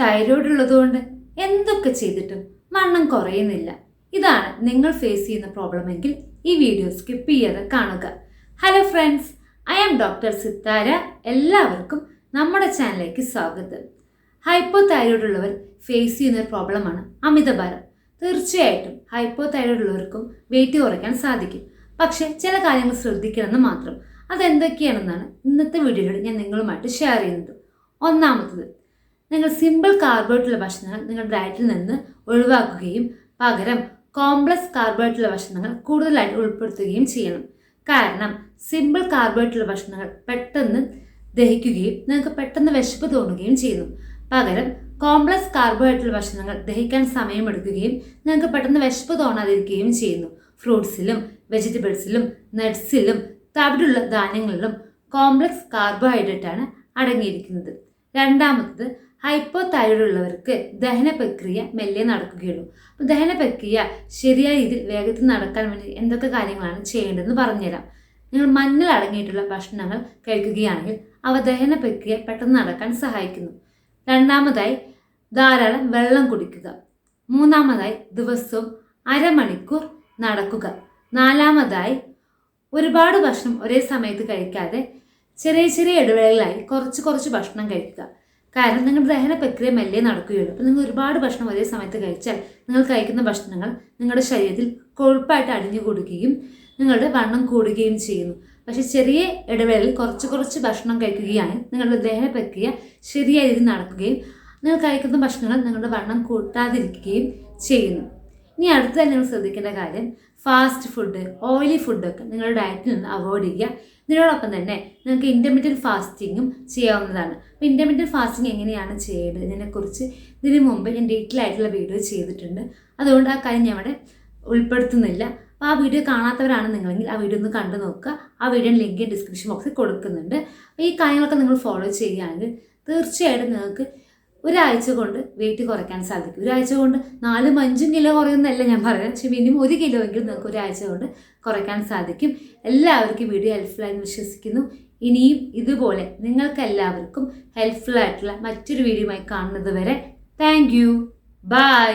Thyroid ഉള്ളതുകൊണ്ട് എന്തൊക്കെ ചെയ്തിട്ടും വണ്ണം കുറയുന്നില്ല. ഇതാണ് നിങ്ങൾ ഫേസ് ചെയ്യുന്ന പ്രോബ്ലം എങ്കിൽ ഈ വീഡിയോ സ്കിപ്പ് ചെയ്യാതെ കാണുക. Hello friends, I am doctor Sithara. എല്ലാവർക്കും നമ്മുടെ ചാനലിലേക്ക് സ്വാഗതം. ഹൈപ്പോതൈറോയ്ഡ് ഉള്ളവർ ഫേസ് ചെയ്യുന്ന ഒരു പ്രോബ്ലമാണ് അമിതഭാരം. തീർച്ചയായിട്ടും ഹൈപ്പോതൈറോയ്ഡ് ഉള്ളവർക്കും വെയിറ്റ് കുറയ്ക്കാൻ സാധിക്കും. പക്ഷേ ചില കാര്യങ്ങൾ ശ്രദ്ധിക്കണമെന്ന് മാത്രം. അതെന്തൊക്കെയാണെന്നാണ് ഇന്നത്തെ വീഡിയോയിലൂടെ ഞാൻ നിങ്ങളുമായിട്ട് ഷെയർ ചെയ്യുന്നത്. ഒന്നാമത്തത്, നിങ്ങൾ സിമ്പിൾ കാർബോഹൈഡ്രേറ്റുള്ള ഭക്ഷണങ്ങൾ നിങ്ങളുടെ ഡയറ്റിൽ നിന്ന് ഒഴിവാക്കുകയും പകരം കോംപ്ലക്സ് കാർബോഹൈഡ്രേറ്റുള്ള ഭക്ഷണങ്ങൾ കൂടുതലായിട്ട് ഉൾപ്പെടുത്തുകയും ചെയ്യണം. കാരണം സിമ്പിൾ കാർബോഹൈഡ്രേറ്റുള്ള ഭക്ഷണങ്ങൾ പെട്ടെന്ന് ദഹിക്കുകയും നിങ്ങൾക്ക് പെട്ടെന്ന് വിശപ്പ് തോന്നുകയും ചെയ്യുന്നു. പകരം കോംപ്ലക്സ് കാർബോഹൈഡ്രേറ്റുള്ള ഭക്ഷണങ്ങൾ ദഹിക്കാൻ സമയമെടുക്കുകയും നിങ്ങൾക്ക് പെട്ടെന്ന് വിശപ്പ് തോന്നാതിരിക്കുകയും ചെയ്യുന്നു. ഫ്രൂട്ട്സിലും വെജിറ്റബിൾസിലും നട്ട്സിലും തവിടുള്ള ധാന്യങ്ങളിലും കോംപ്ലക്സ് കാർബോഹൈഡ്രേറ്റ് ആണ് അടങ്ങിയിരിക്കുന്നത്. രണ്ടാമത്തത്, ഹൈപ്പോതൈറോയ്ഡ് ഉള്ളവർക്ക് ദഹന പ്രക്രിയ മെല്ലെ നടക്കുകയുള്ളൂ. അപ്പോൾ ദഹന പ്രക്രിയ ശരിയായ രീതിയിൽ വേഗത്തിൽ നടക്കാൻ വേണ്ടി എന്തൊക്കെ കാര്യങ്ങളാണ് ചെയ്യേണ്ടതെന്ന് പറഞ്ഞുതരാം. നിങ്ങൾ മഞ്ഞൾ അടങ്ങിയിട്ടുള്ള ഭക്ഷണങ്ങൾ കഴിക്കുകയാണെങ്കിൽ അവ ദഹന പ്രക്രിയ പെട്ടെന്ന് നടക്കാൻ സഹായിക്കുന്നു. രണ്ടാമതായി, ധാരാളം വെള്ളം കുടിക്കുക. മൂന്നാമതായി, ദിവസവും അരമണിക്കൂർ നടക്കുക. നാലാമതായി, ഒരുപാട് ഭക്ഷണം ഒരേ സമയത്ത് കഴിക്കാതെ ചെറിയ ചെറിയ ഇടവേളകളായി കുറച്ച് ഭക്ഷണം കഴിക്കുക. കാരണം നിങ്ങളുടെ ദഹന പ്രക്രിയ മെല്ലെ നടക്കുകയുള്ളൂ. അപ്പോൾ നിങ്ങൾ ഒരുപാട് ഭക്ഷണം ഒരേ സമയത്ത് കഴിച്ചാൽ നിങ്ങൾ കഴിക്കുന്ന ഭക്ഷണങ്ങൾ നിങ്ങളുടെ ശരീരത്തിൽ കൊഴുപ്പായിട്ട് അടിഞ്ഞുകൂടുകയും നിങ്ങളുടെ വണ്ണം കൂടുകയും ചെയ്യുന്നു. പക്ഷേ ചെറിയ ഇടവേളയിൽ കുറച്ച് ഭക്ഷണം കഴിക്കുകയാണ് നിങ്ങളുടെ ദഹന പ്രക്രിയ ശരിയായ രീതിയിൽ നടക്കുകയും നിങ്ങൾ കഴിക്കുന്ന ഭക്ഷണങ്ങൾ നിങ്ങളുടെ വണ്ണം കൂട്ടാതിരിക്കുകയും ചെയ്യുന്നു. ഇനി അടുത്തതായി നിങ്ങൾ ശ്രദ്ധിക്കേണ്ട കാര്യം, ഫാസ്റ്റ് ഫുഡ്, ഓയിലി ഫുഡൊക്കെ നിങ്ങളുടെ ഡയറ്റിൽ നിന്ന് അവോയ്ഡ് ചെയ്യുക. ഇതിനോടൊപ്പം തന്നെ നിങ്ങൾക്ക് ഇൻ്റർമിറ്റൻറ്റ് ഫാസ്റ്റിങ്ങും ചെയ്യാവുന്നതാണ്. അപ്പോൾ ഇൻ്റർമിറ്റൻറ്റ് ഫാസ്റ്റിംഗ് എങ്ങനെയാണ് ചെയ്യേണ്ടത് ഇതിനെക്കുറിച്ച് ഇതിനു മുമ്പ് ഞാൻ ഡീറ്റെയിൽ ആയിട്ടുള്ള വീഡിയോ ചെയ്തിട്ടുണ്ട്. അതുകൊണ്ട് ആ കാര്യം ഞാൻ അവിടെ ഉൾപ്പെടുത്തുന്നില്ല. അപ്പോൾ ആ വീഡിയോ കാണാത്തവരാണ് നിങ്ങളെങ്കിൽ ആ വീഡിയോ ഒന്ന് കണ്ടു നോക്കുക. ആ വീഡിയോ ലിങ്ക് ഡിസ്ക്രിപ്ഷൻ ബോക്സിൽ കൊടുക്കുന്നുണ്ട്. അപ്പോൾ ഈ കാര്യങ്ങളൊക്കെ നിങ്ങൾ ഫോളോ ചെയ്യുകയാണെങ്കിൽ തീർച്ചയായിട്ടും നിങ്ങൾക്ക് ഒരാഴ്ച കൊണ്ട് വെയിറ്റ് കുറയ്ക്കാൻ സാധിക്കും. ഒരാഴ്ച കൊണ്ട് 4-5 കിലോ കുറയുന്നതല്ല ഞാൻ പറയുന്നത്, പക്ഷേ മിനിമം 1 കിലോ എങ്കിലും നിങ്ങൾക്ക് ഒരാഴ്ച കൊണ്ട് കുറയ്ക്കാൻ സാധിക്കും. എല്ലാവർക്കും വീഡിയോ ഹെൽപ്ഫുള്ളായി വിശ്വസിക്കുന്നു. ഇനിയും ഇതുപോലെ നിങ്ങൾക്ക് എല്ലാവർക്കും ഹെൽപ്ഫുൾ ആയിട്ടുള്ള മറ്റൊരു വീഡിയോയുമായി കാണുന്നത് വരെ താങ്ക് യു. ബൈ.